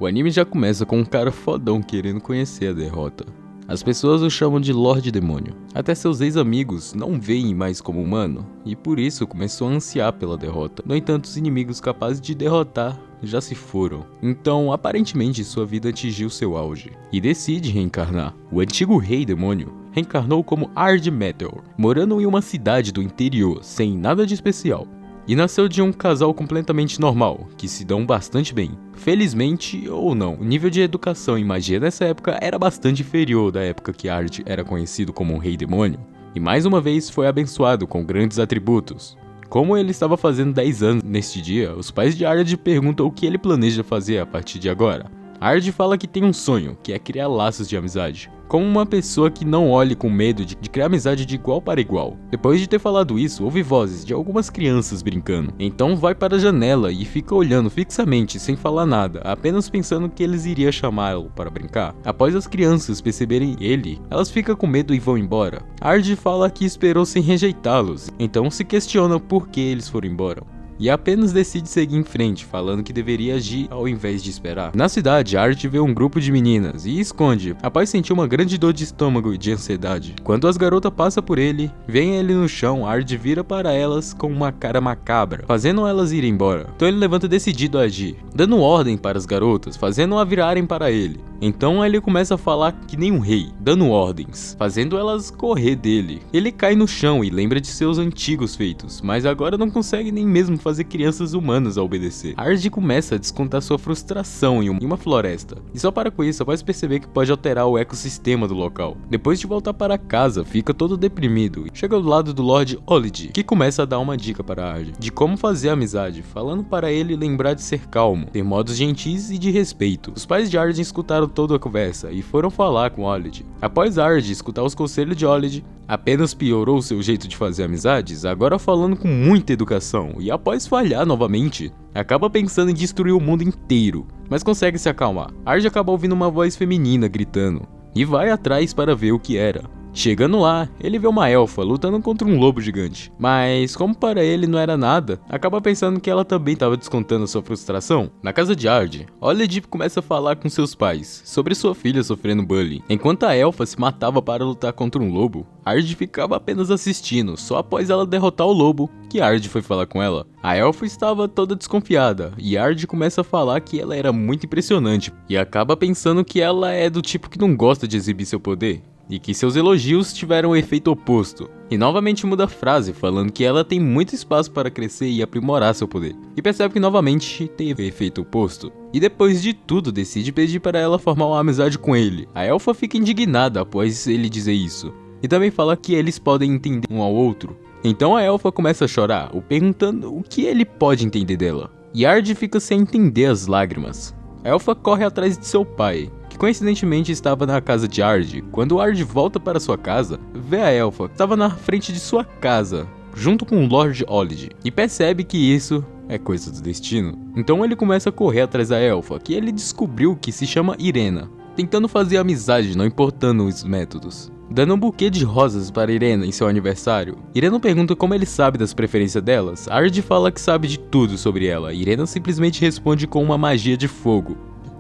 O anime já começa com um cara fodão querendo conhecer a derrota. As pessoas o chamam de Lorde Demônio. Até seus ex-amigos não veem mais como humano, e por isso começou a ansiar pela derrota. No entanto, os inimigos capazes de derrotar já se foram. Então, aparentemente, sua vida atingiu seu auge, e decide reencarnar. O antigo Rei Demônio reencarnou como Ard Meteor, morando em uma cidade do interior, sem nada de especial. E nasceu de um casal completamente normal, que se dão bastante bem. Felizmente ou não, o nível de educação em magia nessa época era bastante inferior da época que Ard era conhecido como um Rei Demônio. E mais uma vez foi abençoado com grandes atributos. Como ele estava fazendo 10 anos neste dia, os pais de Ard perguntam o que ele planeja fazer a partir de agora. Ard fala que tem um sonho, que é criar laços de amizade. Como uma pessoa que não olhe com medo de criar amizade de igual para igual. Depois de ter falado isso, ouve vozes de algumas crianças brincando. Então vai para a janela e fica olhando fixamente, sem falar nada, apenas pensando que eles iriam chamá-lo para brincar. Após as crianças perceberem ele, elas ficam com medo e vão embora. Ard fala que esperou sem rejeitá-los, então se questiona por que eles foram embora. E apenas decide seguir em frente, falando que deveria agir ao invés de esperar. Na cidade, Ard vê um grupo de meninas e esconde, após sentir uma grande dor de estômago e de ansiedade. Quando as garotas passam por ele, veem ele no chão, Ard vira para elas com uma cara macabra, fazendo elas irem embora. Então ele levanta decidido a agir, dando ordem para as garotas, fazendo-a virarem para ele. Então ele começa a falar que nem um rei, dando ordens, fazendo elas correr dele. Ele cai no chão e lembra de seus antigos feitos, mas agora não consegue nem mesmo fazer crianças humanas a obedecer. Ard começa a descontar sua frustração em uma floresta, e só para com isso após perceber que pode alterar o ecossistema do local. Depois de voltar para casa, fica todo deprimido e chega ao lado do Lord Olid, que começa a dar uma dica para Ard de como fazer amizade, falando para ele lembrar de ser calmo, ter modos gentis e de respeito. Os pais de Ard escutaram toda a conversa e foram falar com Olid. Após Ard escutar os conselhos de Olid, apenas piorou seu jeito de fazer amizades, agora falando com muita educação, e após falhar novamente, acaba pensando em destruir o mundo inteiro, mas consegue se acalmar. Ard acaba ouvindo uma voz feminina gritando, e vai atrás para ver o que era. Chegando lá, ele vê uma elfa lutando contra um lobo gigante, mas como para ele não era nada, acaba pensando que ela também estava descontando sua frustração. Na casa de Ard, Olid começa a falar com seus pais sobre sua filha sofrendo bullying. Enquanto a elfa se matava para lutar contra um lobo, Ard ficava apenas assistindo, só após ela derrotar o lobo, que Ard foi falar com ela. A elfa estava toda desconfiada, e Ard começa a falar que ela era muito impressionante, e acaba pensando que ela é do tipo que não gosta de exibir seu poder, e que seus elogios tiveram o efeito oposto. E novamente muda a frase, falando que ela tem muito espaço para crescer e aprimorar seu poder. E percebe que novamente teve efeito oposto. E depois de tudo, decide pedir para ela formar uma amizade com ele. A elfa fica indignada após ele dizer isso. E também fala que eles podem entender um ao outro. Então a elfa começa a chorar, perguntando o que ele pode entender dela. E Ard fica sem entender as lágrimas. A elfa corre atrás de seu pai, que coincidentemente estava na casa de Ard. Quando Ard volta para sua casa, vê a elfa que estava na frente de sua casa, junto com o Lord Olid, e percebe que isso é coisa do destino. Então ele começa a correr atrás da elfa, que ele descobriu que se chama Irena, tentando fazer amizade, não importando os métodos. Dando um buquê de rosas para Irena em seu aniversário. Irena pergunta como ele sabe das preferências delas. Ard fala que sabe de tudo sobre ela. Irena simplesmente responde com uma magia de fogo.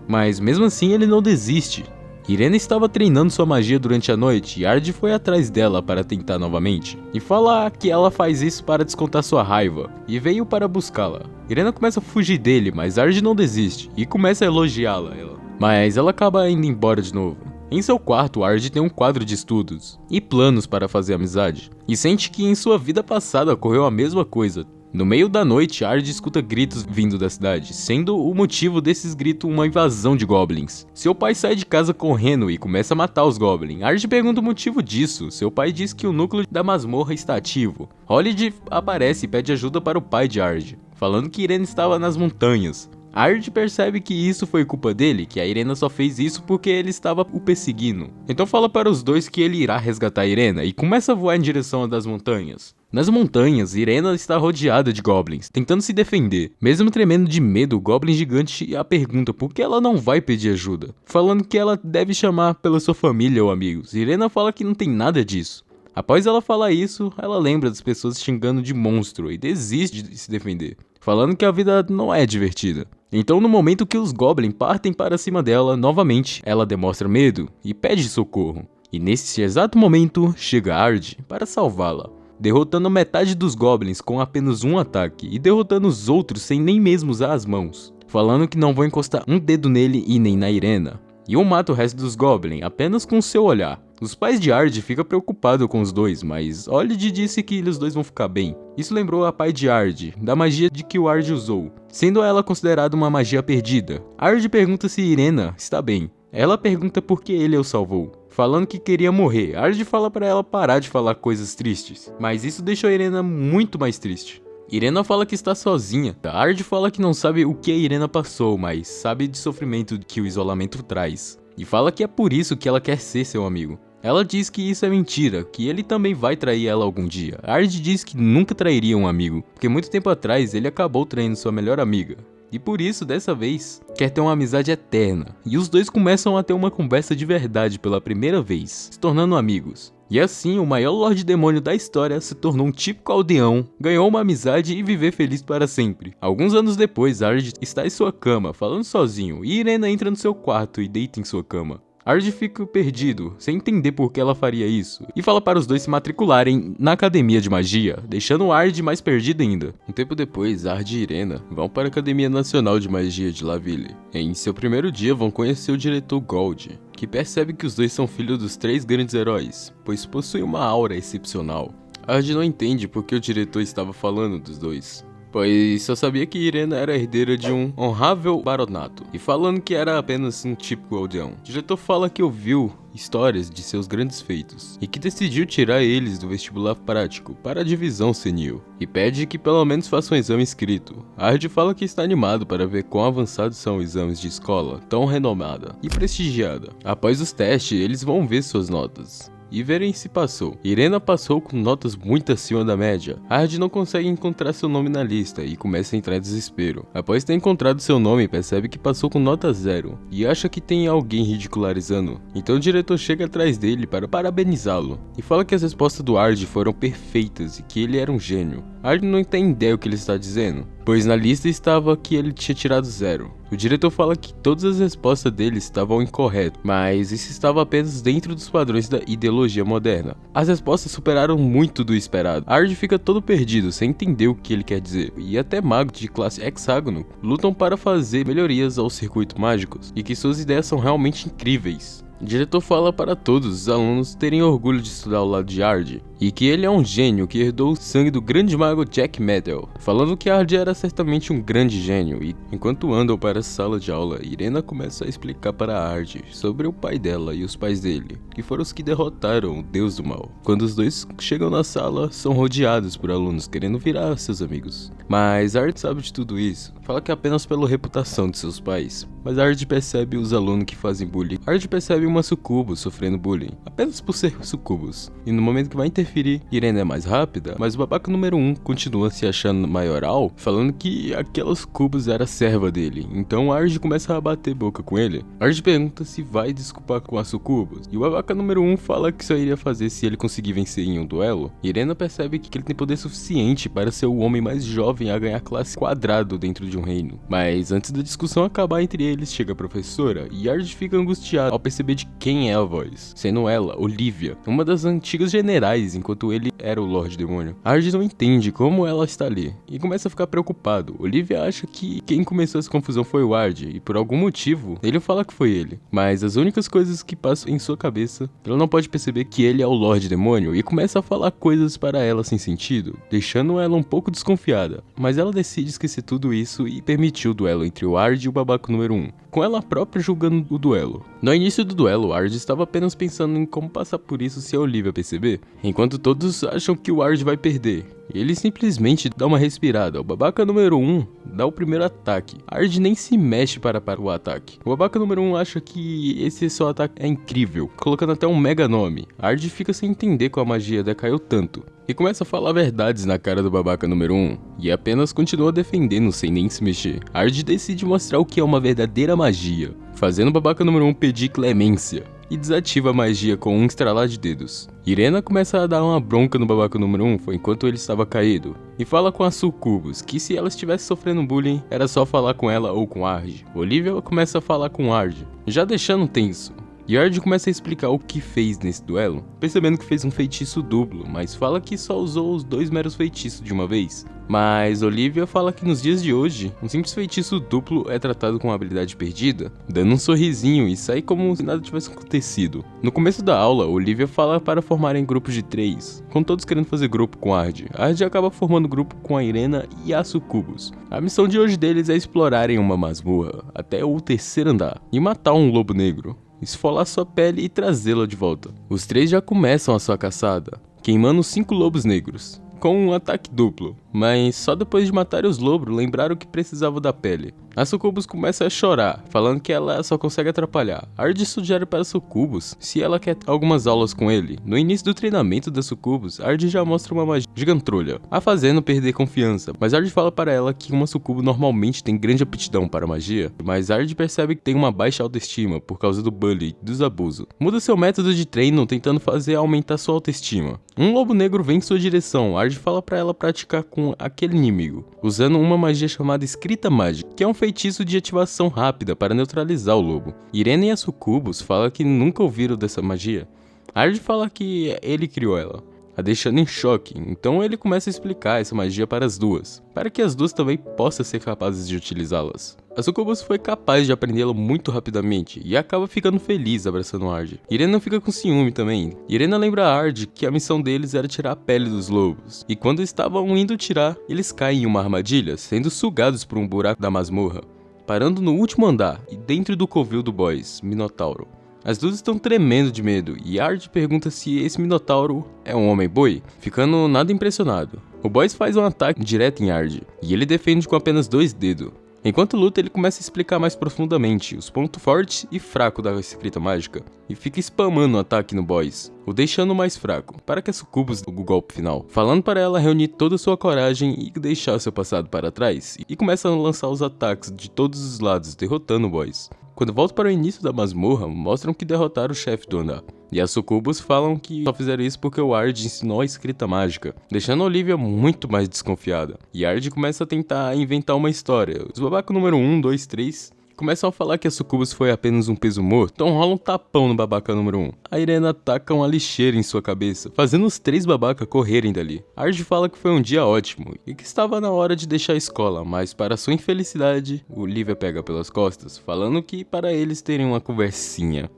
Mas mesmo assim ele não desiste. Irena estava treinando sua magia durante a noite e Ard foi atrás dela para tentar novamente. E fala que ela faz isso para descontar sua raiva e veio para buscá-la. Irena começa a fugir dele, mas Ard não desiste e começa a elogiá-la. Mas ela acaba indo embora de novo. Em seu quarto, Ard tem um quadro de estudos e planos para fazer amizade, e sente que em sua vida passada ocorreu a mesma coisa. No meio da noite, Ard escuta gritos vindo da cidade, sendo o motivo desses gritos uma invasão de goblins. Seu pai sai de casa correndo e começa a matar os goblins. Ard pergunta o motivo disso. Seu pai diz que o núcleo da masmorra está ativo. Olid aparece e pede ajuda para o pai de Ard, falando que Irena estava nas montanhas. Ard percebe que isso foi culpa dele, que a Irena só fez isso porque ele estava o perseguindo. Então fala para os dois que ele irá resgatar a Irena e começa a voar em direção das montanhas. Nas montanhas, Irena está rodeada de goblins, tentando se defender. Mesmo tremendo de medo, o goblin gigante a pergunta por que ela não vai pedir ajuda, falando que ela deve chamar pela sua família ou amigos. Irena fala que não tem nada disso. Após ela falar isso, ela lembra das pessoas xingando de monstro e desiste de se defender, falando que a vida não é divertida. Então, no momento que os Goblins partem para cima dela, novamente, ela demonstra medo e pede socorro. E nesse exato momento, chega Ard para salvá-la, derrotando metade dos Goblins com apenas um ataque e derrotando os outros sem nem mesmo usar as mãos, falando que não vão encostar um dedo nele e nem na Irena. E mata o resto dos Goblins apenas com seu olhar. Os pais de Ard ficam preocupados com os dois, mas Olid disse que os dois vão ficar bem. Isso lembrou a pai de Ard, da magia de que o Ard usou, sendo ela considerada uma magia perdida. Ard pergunta se Irena está bem. Ela pergunta por que ele o salvou, falando que queria morrer. Ard fala para ela parar de falar coisas tristes, mas isso deixou Irena muito mais triste. Irena fala que está sozinha. Ard fala que não sabe o que a Irena passou, mas sabe de sofrimento que o isolamento traz. E fala que é por isso que ela quer ser seu amigo. Ela diz que isso é mentira, que ele também vai trair ela algum dia. Ard diz que nunca trairia um amigo, porque muito tempo atrás ele acabou traindo sua melhor amiga. E por isso, dessa vez, quer ter uma amizade eterna. E os dois começam a ter uma conversa de verdade pela primeira vez, se tornando amigos. E assim, o maior Lorde Demônio da história se tornou um típico aldeão, ganhou uma amizade e viver feliz para sempre. Alguns anos depois, Ard está em sua cama, falando sozinho, e Irena entra no seu quarto e deita em sua cama. Ard fica perdido, sem entender por que ela faria isso, e fala para os dois se matricularem na Academia de Magia, deixando Ard mais perdido ainda. Um tempo depois, Ard e Irena vão para a Academia Nacional de Magia de Laville. Em seu primeiro dia, vão conhecer o diretor Gold, que percebe que os dois são filhos dos 3 grandes heróis, pois possuem uma aura excepcional. Ard não entende por que o diretor estava falando dos dois, pois só sabia que Irena era herdeira de um honrável baronato, e falando que era apenas um típico aldeão. O diretor fala que ouviu histórias de seus grandes feitos, e que decidiu tirar eles do vestibular prático para a divisão senil, e pede que pelo menos faça um exame escrito. Ard fala que está animado para ver quão avançados são os exames de escola, tão renomada e prestigiada. Após os testes, eles vão ver suas notas e verem se passou. Irena passou com notas muito acima da média. Ard não consegue encontrar seu nome na lista e começa a entrar em desespero. Após ter encontrado seu nome, percebe que passou com nota 0 e acha que tem alguém ridicularizando. Então o diretor chega atrás dele para parabenizá-lo e fala que as respostas do Ard foram perfeitas e que ele era um gênio. Ard não tem ideia o que ele está dizendo, pois na lista estava que ele tinha tirado 0. O diretor fala que todas as respostas dele estavam incorretas, mas isso estava apenas dentro dos padrões da ideologia moderna. As respostas superaram muito do esperado. Ard fica todo perdido, sem entender o que ele quer dizer, e até magos de classe hexágono lutam para fazer melhorias aos circuitos mágicos, e que suas ideias são realmente incríveis. O diretor fala para todos os alunos terem orgulho de estudar ao lado de Ard, e que ele é um gênio que herdou o sangue do grande mago Jack Meddle, falando que Ard era certamente um grande gênio. E enquanto andam para a sala de aula, Irena começa a explicar para Ard sobre o pai dela e os pais dele, que foram os que derrotaram o deus do mal. Quando os dois chegam na sala, são rodeados por alunos querendo virar seus amigos. Mas Ard sabe de tudo isso, fala que é apenas pela reputação de seus pais. Mas Ard percebe os alunos que fazem bullying. Ard percebe uma sucubus sofrendo bullying, apenas por ser sucubus. E no momento que vai interferir, Irena é mais rápida, mas o babaca número 1 continua se achando maioral, falando que aquela sucubus era serva dele. Então Ard começa a bater boca com ele. Ard pergunta se vai desculpar com a sucubus, e o babaca número 1 fala que só iria fazer se ele conseguir vencer em um duelo. Irena percebe que ele tem poder suficiente para ser o homem mais jovem a ganhar classe quadrado dentro de um reino. Mas antes da discussão acabar entre eles, chega a professora, e Ard fica angustiado ao perceber de quem é a voz, sendo ela, Olivia, uma das antigas generais, enquanto ele era o Lorde Demônio. Ard não entende como ela está ali, e começa a ficar preocupado. Olivia acha que quem começou essa confusão foi o Ard, e por algum motivo, ele fala que foi ele. Mas as únicas coisas que passam em sua cabeça, ela não pode perceber que ele é o Lorde Demônio, e começa a falar coisas para ela sem sentido, deixando ela um pouco desconfiada. Mas ela decide esquecer tudo isso e permitir o duelo entre o Ard e o babaca número 1, com ela própria julgando o duelo. No início do duelo, Ard estava apenas pensando em como passar por isso se a Olivia perceber, enquanto todos acham que o Ard vai perder. Ele simplesmente dá uma respirada. O babaca número 1 dá o primeiro ataque. Ard nem se mexe para o ataque. O babaca número 1 acha que esse seu ataque é incrível, colocando até um mega nome. Ard fica sem entender como a magia decaiu tanto, e começa a falar verdades na cara do babaca número 1, e apenas continua defendendo sem nem se mexer. Ard decide mostrar o que é uma verdadeira magia, fazendo o babaca número 1 pedir clemência. e desativa a magia com um estralar de dedos. Irena começa a dar uma bronca no babaca número 1 enquanto ele estava caído, e fala com a Sucubus que se ela estivesse sofrendo bullying, era só falar com ela ou com Ard. Olivia começa a falar com Ard, já deixando tenso. E Ard começa a explicar o que fez nesse duelo, percebendo que fez um feitiço duplo, mas fala que só usou os 2 meros feitiços de uma vez. Mas Olivia fala que nos dias de hoje, um simples feitiço duplo é tratado como uma habilidade perdida, dando um sorrisinho e sai como se nada tivesse acontecido. No começo da aula, Olivia fala para formarem grupos de 3, com todos querendo fazer grupo com Ard. Ard acaba formando grupo com a Irena e a Sucubus. A missão de hoje deles é explorarem uma masmorra até o 3º andar e matar um lobo negro, esfolar sua pele e trazê-la de volta. Os 3 já começam a sua caçada, queimando 5 lobos negros, com um ataque duplo, mas só depois de matarem os lobos lembraram que precisavam da pele. A Sucubus começa a chorar, falando que ela só consegue atrapalhar. Ard sugere para a Sucubus se ela quer algumas aulas com ele. No início do treinamento da Sucubus, Ard já mostra uma magia gigantrolha, a fazendo perder confiança, mas Ard fala para ela que uma Sucubus normalmente tem grande aptidão para magia, mas Ard percebe que tem uma baixa autoestima por causa do bullying e dos abusos. Muda seu método de treino tentando fazer aumentar sua autoestima. Um lobo negro vem em sua direção. Ard fala para ela praticar com aquele inimigo, usando uma magia chamada Escrita Mágica, que é um feitiço de ativação rápida para neutralizar o lobo. Irena e a Sucubus falam que nunca ouviram dessa magia. Ard fala que ele criou ela, a deixando em choque, então ele começa a explicar essa magia para as duas, para que as duas também possam ser capazes de utilizá-las. A Sucubus foi capaz de aprendê-la muito rapidamente e acaba ficando feliz abraçando Ard. Irena fica com ciúme também. Irena lembra a Ard que a missão deles era tirar a pele dos lobos, e quando estavam indo tirar, eles caem em uma armadilha, sendo sugados por um buraco da masmorra, parando no último andar e dentro do covil do boss, Minotauro. As duas estão tremendo de medo e Ard pergunta se esse Minotauro é um homem-boi, ficando nada impressionado. O boss faz um ataque direto em Ard e ele defende com apenas 2 dedos. Enquanto luta, ele começa a explicar mais profundamente os pontos fortes e fracos da escrita mágica, e fica spamando o ataque no boss, o deixando mais fraco, para que a Sucubus dê o golpe final, falando para ela reunir toda a sua coragem e deixar seu passado para trás, e começa a lançar os ataques de todos os lados, derrotando o boss. Quando volta para o início da masmorra, mostram que derrotaram o chefe do andar. E as Sucubus falam que só fizeram isso porque o Ard ensinou a escrita mágica, deixando a Olivia muito mais desconfiada. E Ard começa a tentar inventar uma história. Os babacas número 1, 2, 3 começam a falar que a Sucubus foi apenas um peso morto, então rola um tapão no babaca número 1. A Irena ataca uma lixeira em sua cabeça, fazendo os 3 babacas correrem dali. Ard fala que foi um dia ótimo e que estava na hora de deixar a escola, mas para sua infelicidade, Olivia pega pelas costas, falando que para eles terem uma conversinha.